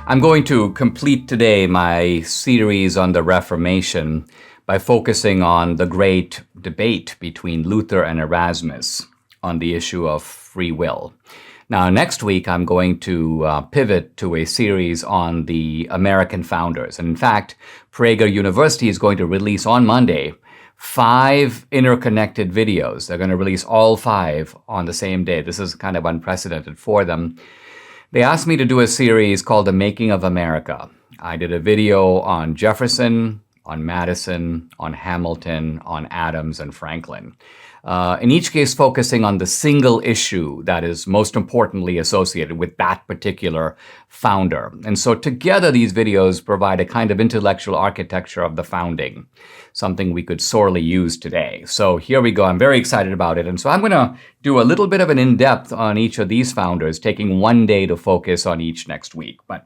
I'm going to complete today my series on the Reformation by focusing on the great debate between Luther and Erasmus on the issue of free will. Now, next week, I'm going to pivot to a series on the American founders. And in fact, Prager University is going to release on Monday 5 interconnected videos. They're going to release all 5 on the same day. This is kind of unprecedented for them. They asked me to do a series called The Making of America. I did a video on Jefferson, on Madison, on Hamilton, on Adams, and Franklin. In each case, focusing on the single issue that is most importantly associated with that particular founder. And so together, these videos provide a kind of intellectual architecture of the founding, something we could sorely use today. So here we go. I'm very excited about it. And so I'm going to do a little bit of an in-depth on each of these founders, taking one day to focus on each next week. But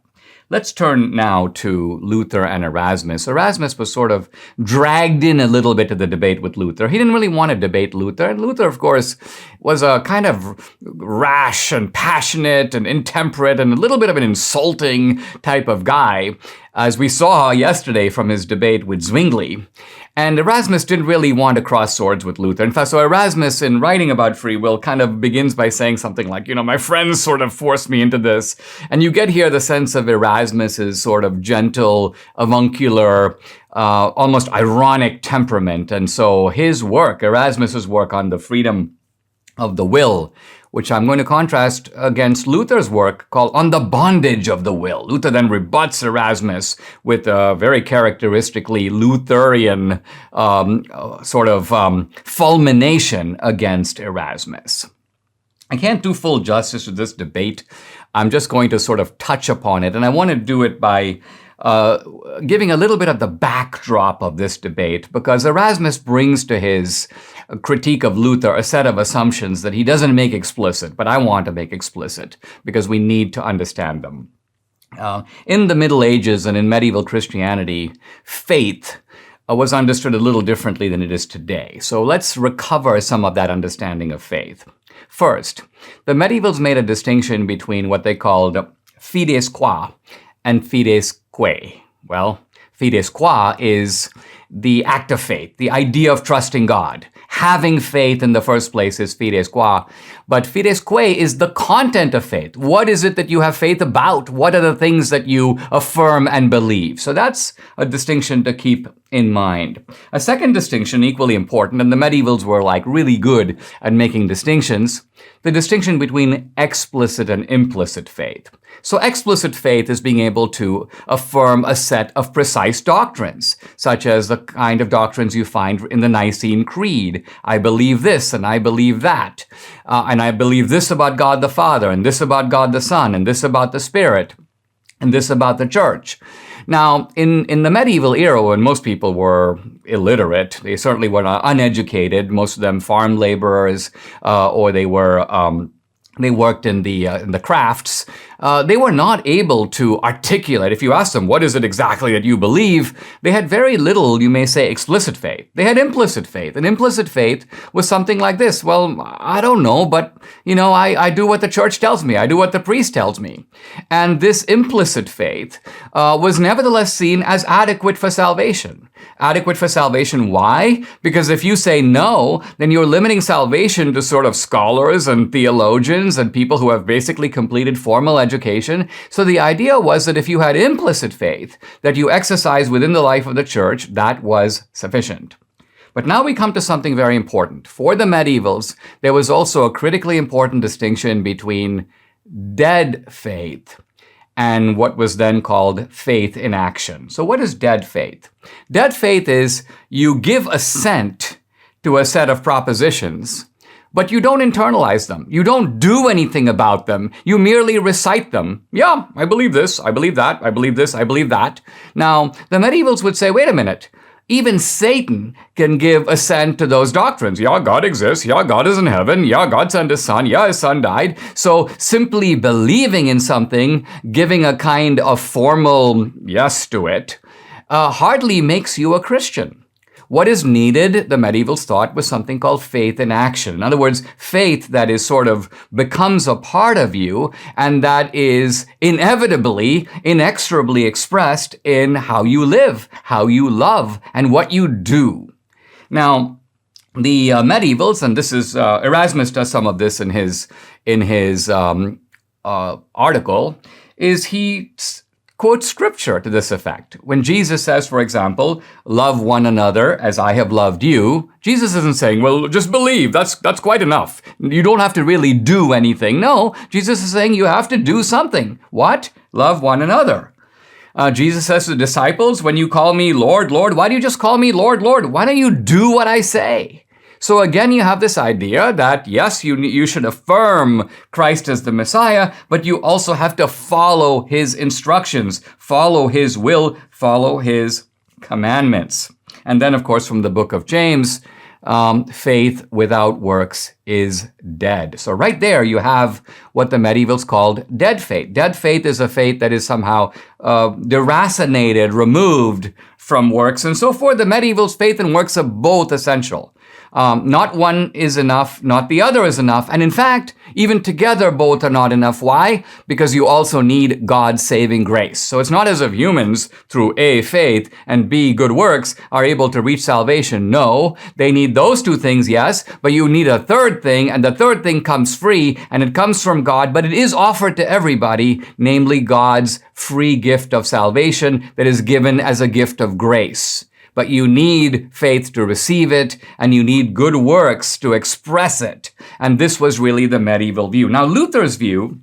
let's turn now to Luther and Erasmus. Erasmus was sort of dragged in a little bit to the debate with Luther. He didn't really want to debate Luther. And Luther, of course, was a kind of rash and passionate and intemperate and a little bit of an insulting type of guy, as we saw yesterday from his debate with Zwingli. And Erasmus didn't really want to cross swords with Luther. In fact, so Erasmus, in writing about free will, kind of begins by saying something like, my friends sort of forced me into this. And you get here the sense of Erasmus's sort of gentle, avuncular, almost ironic temperament. And so his work, Erasmus's work on the freedom of the will, which I'm going to contrast against Luther's work called On the Bondage of the Will. Luther then rebuts Erasmus with a very characteristically Lutheran fulmination against Erasmus. I can't do full justice to this debate. I'm just going to sort of touch upon it, and I want to do it by giving a little bit of the backdrop of this debate, because Erasmus brings to his critique of Luther a set of assumptions that he doesn't make explicit, but I want to make explicit because we need to understand them. In the Middle Ages and in medieval Christianity, faith was understood a little differently than it is today. So let's recover some of that understanding of faith. First, the medievals made a distinction between what they called fides qua and fides quae. Well, fides qua is the act of faith, the idea of trusting God. Having faith in the first place is fides qua. But fides quae is the content of faith. What is it that you have faith about? What are the things that you affirm and believe? So that's a distinction to keep in mind. A second distinction, equally important, and the medievals were really good at making distinctions, the distinction between explicit and implicit faith. So explicit faith is being able to affirm a set of precise doctrines, such as the kind of doctrines you find in the Nicene Creed. I believe this and I believe that. And I believe this about God the Father, and this about God the Son, and this about the Spirit, and this about the Church. Now, in the medieval era, when most people were illiterate, they certainly were uneducated, most of them farm laborers, or they worked in the crafts. They were not able to articulate. If you asked them, what is it exactly that you believe? They had very little, you may say, explicit faith. They had implicit faith. And implicit faith was something like this. Well, I don't know, but, I do what the church tells me. I do what the priest tells me. And this implicit faith was nevertheless seen as adequate for salvation. Adequate for salvation, why? Because if you say no, then you're limiting salvation to sort of scholars and theologians and people who have basically completed formal education. So the idea was that if you had implicit faith that you exercise within the life of the church, that was sufficient. But now we come to something very important. For the medievals, there was also a critically important distinction between dead faith and what was then called faith in action. So what is dead faith? Dead faith is you give assent to a set of propositions, but you don't internalize them. You don't do anything about them. You merely recite them. Yeah, I believe this, I believe that, I believe this, I believe that. Now, the medievals would say, wait a minute, even Satan can give assent to those doctrines. Yeah, God exists. Yeah, God is in heaven. Yeah, God sent his son. Yeah, his son died. So simply believing in something, giving a kind of formal yes to it, hardly makes you a Christian. what is needed, the medievals thought, was something called faith in action. In other words, faith that is sort of becomes a part of you and that is inevitably, inexorably expressed in how you live, how you love, and what you do. Now, the medievals, and this is Erasmus does some of this in his article, is he quotes scripture to this effect. When Jesus says, for example, love one another as I have loved you, Jesus isn't saying, well, just believe, that's quite enough. You don't have to really do anything. No, Jesus is saying you have to do something. What? Love one another. Jesus says to the disciples, when you call me Lord, Lord, why do you just call me Lord, Lord? Why don't you do what I say? So again, you have this idea that, yes, you should affirm Christ as the Messiah, but you also have to follow his instructions, follow his will, follow his commandments. And then, of course, from the book of James, faith without works is dead. So right there, you have what the medievals called dead faith. Dead faith is a faith that is somehow deracinated, removed from works. And so for the medievals, faith and works are both essential. Not one is enough, not the other is enough. And in fact, even together, both are not enough. Why? Because you also need God's saving grace. So it's not as if humans, through A, faith, and B, good works, are able to reach salvation. No, they need those two things, yes, but you need a third thing, and the third thing comes free, and it comes from God, but it is offered to everybody, namely God's free gift of salvation that is given as a gift of grace. But you need faith to receive it, and you need good works to express it. And this was really the medieval view. Now, Luther's view,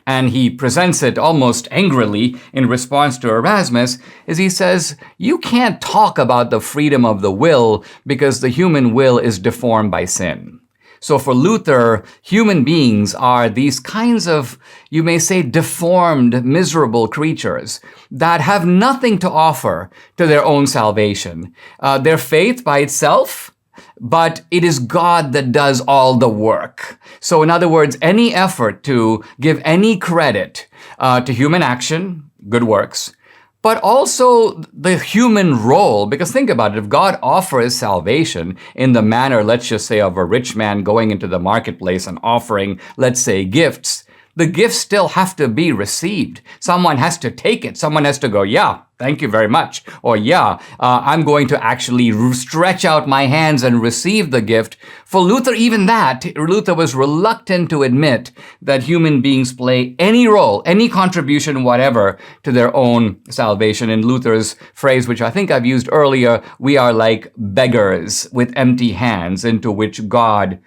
and he presents it almost angrily in response to Erasmus, is he says, you can't talk about the freedom of the will because the human will is deformed by sin. So for Luther, human beings are these kinds of, you may say, deformed, miserable creatures that have nothing to offer to their own salvation. Their faith by itself, but it is God that does all the work. So in other words, any effort to give any credit to human action, good works, but also the human role, because think about it, if God offers salvation in the manner, let's just say, of a rich man going into the marketplace and offering, let's say, gifts, the gifts still have to be received. Someone has to take it. Someone has to go, yeah, thank you very much. Or yeah, I'm going to actually stretch out my hands and receive the gift. For Luther, even that, Luther was reluctant to admit that human beings play any role, any contribution, whatever, to their own salvation. In Luther's phrase, which I think I've used earlier, we are like beggars with empty hands into which God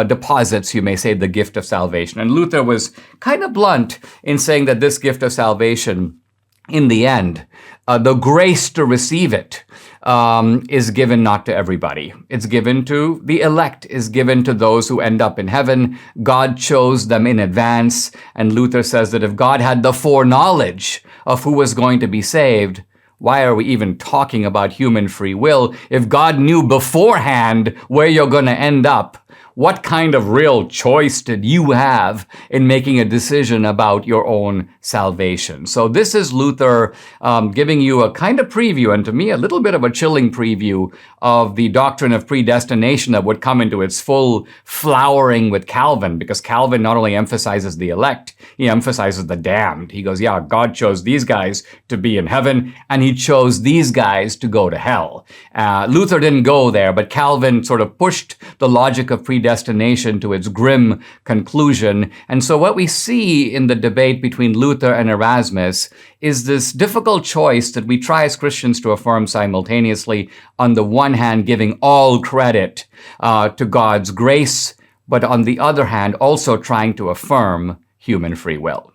deposits, you may say, the gift of salvation. And Luther was kind of blunt in saying that this gift of salvation, in the end, the grace to receive it is given not to everybody. It's given to the elect, is given to those who end up in heaven. God chose them in advance. And Luther says that if God had the foreknowledge of who was going to be saved, why are we even talking about human free will? If God knew beforehand where you're going to end up, what kind of real choice did you have in making a decision about your own salvation? So this is Luther giving you a kind of preview, and to me, a little bit of a chilling preview of the doctrine of predestination that would come into its full flowering with Calvin, because Calvin not only emphasizes the elect, he emphasizes the damned. He goes, yeah, God chose these guys to be in heaven, and he chose these guys to go to hell. Luther didn't go there, but Calvin sort of pushed the logic of predestination to its grim conclusion. And so what we see in the debate between Luther and Erasmus is this difficult choice that we try as Christians to affirm simultaneously. On the one hand, giving all credit to God's grace, but on the other hand, also trying to affirm human free will.